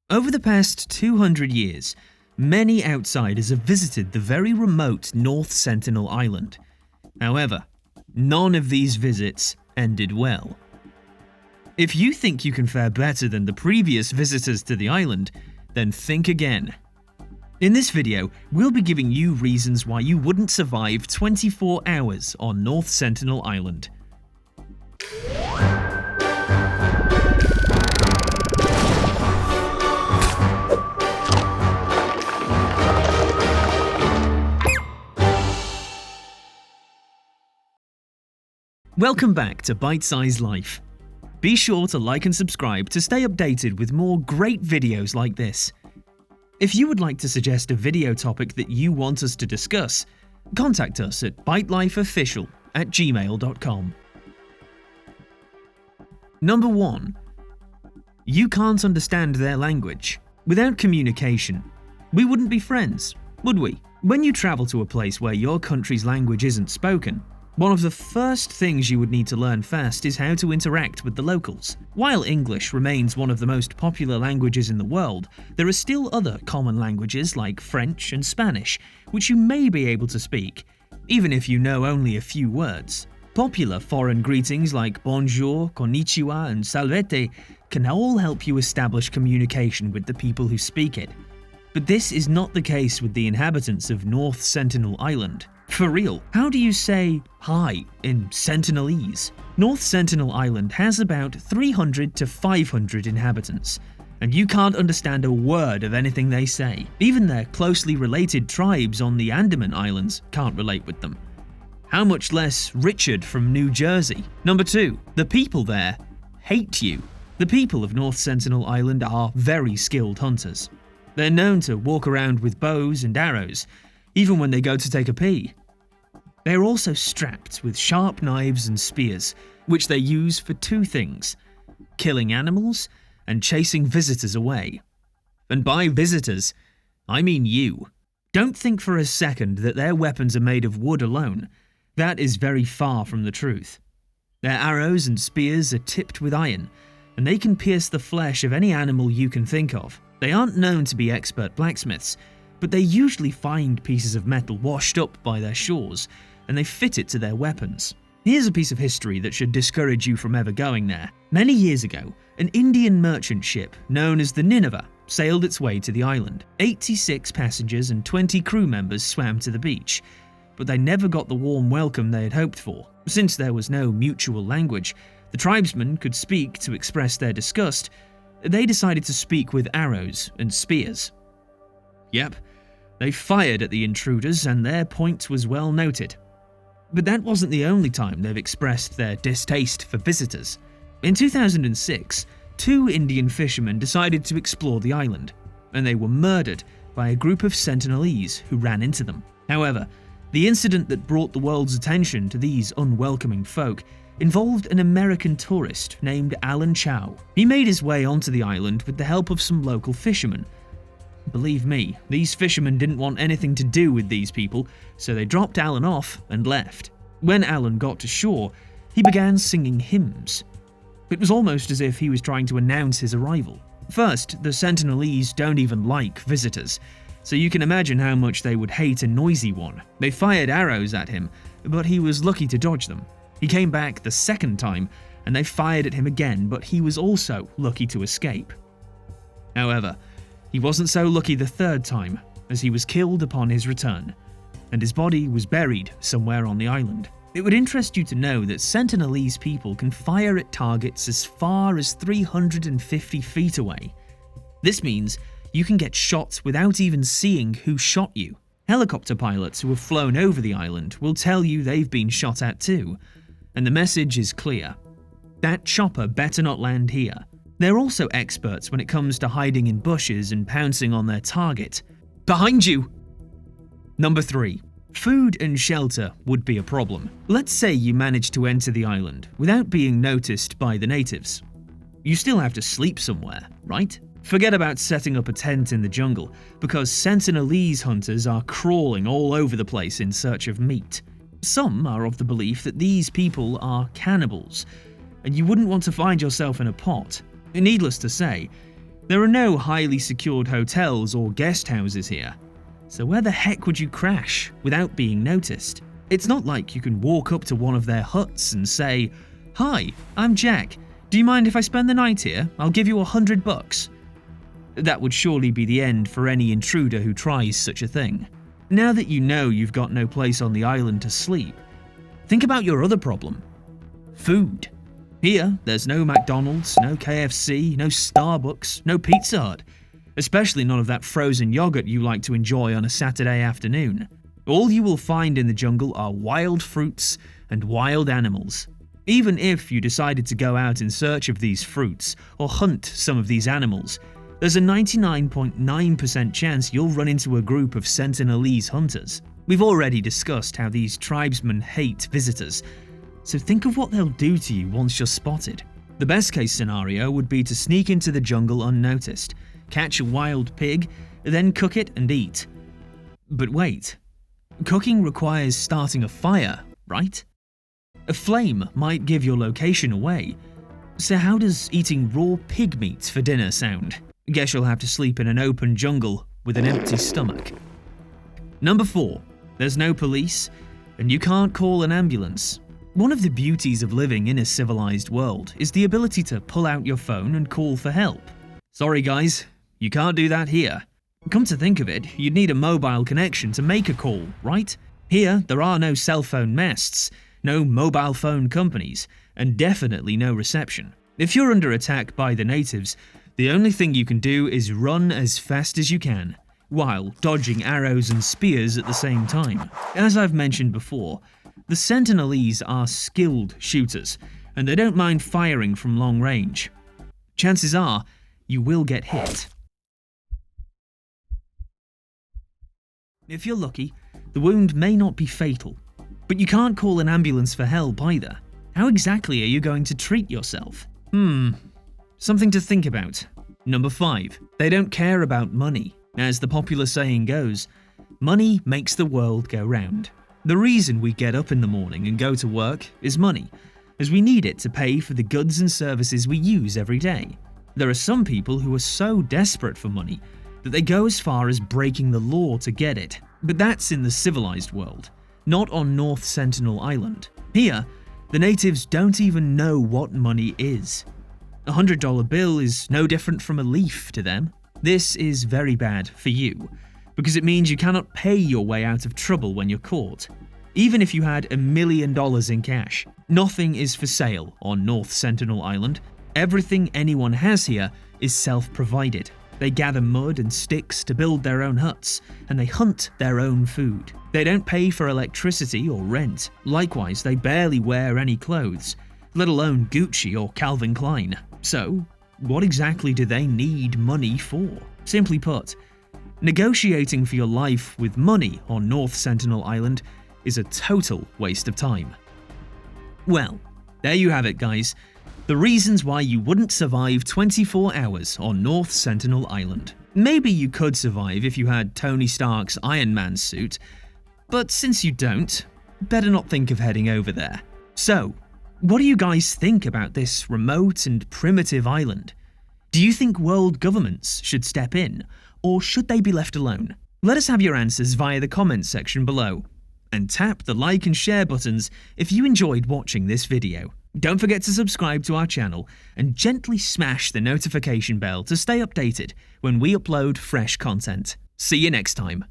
Over the past 200 years, many outsiders have visited the very remote North Sentinel Island. However, none of these visits ended well. If you think you can fare better than the previous visitors to the island, then think again. In this video, we'll be giving you reasons why you wouldn't survive 24 hours on North Sentinel Island. Welcome back to Bite Size Life. Be sure to like and subscribe to stay updated with more great videos like this. If you would like to suggest a video topic that you want us to discuss, contact us at bitelifeofficial@gmail.com. Number 1. You can't understand their language. Without communication, we wouldn't be friends, would we? When you travel to a place where your country's language isn't spoken, one of the first things you would need to learn fast is how to interact with the locals. While English remains one of the most popular languages in the world, there are still other common languages like French and Spanish, which you may be able to speak, even if you know only a few words. Popular foreign greetings like bonjour, konnichiwa, and salvete can all help you establish communication with the people who speak it. But this is not the case with the inhabitants of North Sentinel Island. For real, how do you say hi in Sentinelese? North Sentinel Island has about 300 to 500 inhabitants, and you can't understand a word of anything they say. Even their closely related tribes on the Andaman Islands can't relate with them. How much less Richard from New Jersey? Number 2. The people there hate you. The people of North Sentinel Island are very skilled hunters. They're known to walk around with bows and arrows, even when they go to take a pee. They are also strapped with sharp knives and spears, which they use for two things: killing animals and chasing visitors away. And by visitors, I mean you. Don't think for a second that their weapons are made of wood alone. That is very far from the truth. Their arrows and spears are tipped with iron, and they can pierce the flesh of any animal you can think of. They aren't known to be expert blacksmiths, but they usually find pieces of metal washed up by their shores, and they fit it to their weapons. Here's a piece of history that should discourage you from ever going there. Many years ago, an Indian merchant ship known as the Nineveh sailed its way to the island. 86 passengers and 20 crew members swam to the beach, but they never got the warm welcome they had hoped for. Since there was no mutual language the tribesmen could speak to express their disgust, they decided to speak with arrows and spears. Yep, they fired at the intruders and their point was well noted. But that wasn't the only time they've expressed their distaste for visitors. In 2006, 2 Indian fishermen decided to explore the island, and they were murdered by a group of Sentinelese who ran into them. However, the incident that brought the world's attention to these unwelcoming folk involved an American tourist named Alan Chow. He made his way onto the island with the help of some local fishermen. Believe me, these fishermen didn't want anything to do with these people, so they dropped Alan off and left. When Alan got to shore, he began singing hymns. It was almost as if he was trying to announce his arrival. First, the Sentinelese don't even like visitors, so you can imagine how much they would hate a noisy one. They fired arrows at him, but he was lucky to dodge them. He came back the second time, and they fired at him again, but he was also lucky to escape. However, he wasn't so lucky the third time, as he was killed upon his return, and his body was buried somewhere on the island. It would interest you to know that Sentinelese people can fire at targets as far as 350 feet away. This means you can get shot without even seeing who shot you. Helicopter pilots who have flown over the island will tell you they've been shot at too, and the message is clear: that chopper better not land here. They're also experts when it comes to hiding in bushes and pouncing on their target. Behind you! Number 3. Food and shelter would be a problem. Let's say you manage to enter the island without being noticed by the natives. You still have to sleep somewhere, right? Forget about setting up a tent in the jungle, because Sentinelese hunters are crawling all over the place in search of meat. Some are of the belief that these people are cannibals, and you wouldn't want to find yourself in a pot. Needless to say, There are no highly secured hotels or guest houses here, so where the heck would you crash without being noticed? It's not like you can walk up to one of their huts and say, "Hi, I'm Jack. Do you mind if I spend the night here? I'll give you $100. That would surely be the end for any intruder who tries such a thing. Now that you know you've got no place on the island to sleep, think about your other problem: food. Here, there's no McDonald's, no KFC, no Starbucks, no Pizza Hut, especially none of that frozen yogurt you like to enjoy on a Saturday afternoon. All you will find in the jungle are wild fruits and wild animals. Even if you decided to go out in search of these fruits or hunt some of these animals, there's a 99.9% chance you'll run into a group of Sentinelese hunters. We've already discussed how these tribesmen hate visitors, so think of what they'll do to you once you're spotted. The best case scenario would be to sneak into the jungle unnoticed, catch a wild pig, then cook it and eat. But wait, cooking requires starting a fire, right? A flame might give your location away, so how does eating raw pig meat for dinner sound? Guess you'll have to sleep in an open jungle with an empty stomach. Number 4. There's no police, and you can't call an ambulance. One of the beauties of living in a civilized world is the ability to pull out your phone and call for help. Sorry guys, you can't do that here. Come to think of it, you'd need a mobile connection to make a call, right? Here, there are no cell phone masts, no mobile phone companies, and definitely no reception. If you're under attack by the natives, the only thing you can do is run as fast as you can, while dodging arrows and spears at the same time. As I've mentioned before, the Sentinelese are skilled shooters, and they don't mind firing from long range. Chances are, you will get hit. If you're lucky, the wound may not be fatal, but you can't call an ambulance for help either. How exactly are you going to treat yourself? Something to think about. Number 5. They don't care about money. As the popular saying goes, money makes the world go round. The reason we get up in the morning and go to work is money, as we need it to pay for the goods and services we use every day. There are some people who are so desperate for money that they go as far as breaking the law to get it. But that's in the civilized world, not on North Sentinel Island. Here, the natives don't even know what money is. A $100 bill is no different from a leaf to them. This is very bad for you, because it means you cannot pay your way out of trouble when you're caught. Even if you had $1 million in cash, nothing is for sale on North Sentinel Island. Everything anyone has here is self-provided. They gather mud and sticks to build their own huts, and they hunt their own food. They don't pay for electricity or rent. Likewise, they barely wear any clothes, let alone Gucci or Calvin Klein. So, what exactly do they need money for? Simply put, negotiating for your life with money on North Sentinel Island is a total waste of time. Well, there you have it, guys. The reasons why you wouldn't survive 24 hours on North Sentinel Island. Maybe you could survive if you had Tony Stark's Iron Man suit, but since you don't, better not think of heading over there. So, what do you guys think about this remote and primitive island? Do you think world governments should step in, or should they be left alone? Let us have your answers via the comments section below. And tap the like and share buttons if you enjoyed watching this video. Don't forget to subscribe to our channel and gently smash the notification bell to stay updated when we upload fresh content. See you next time.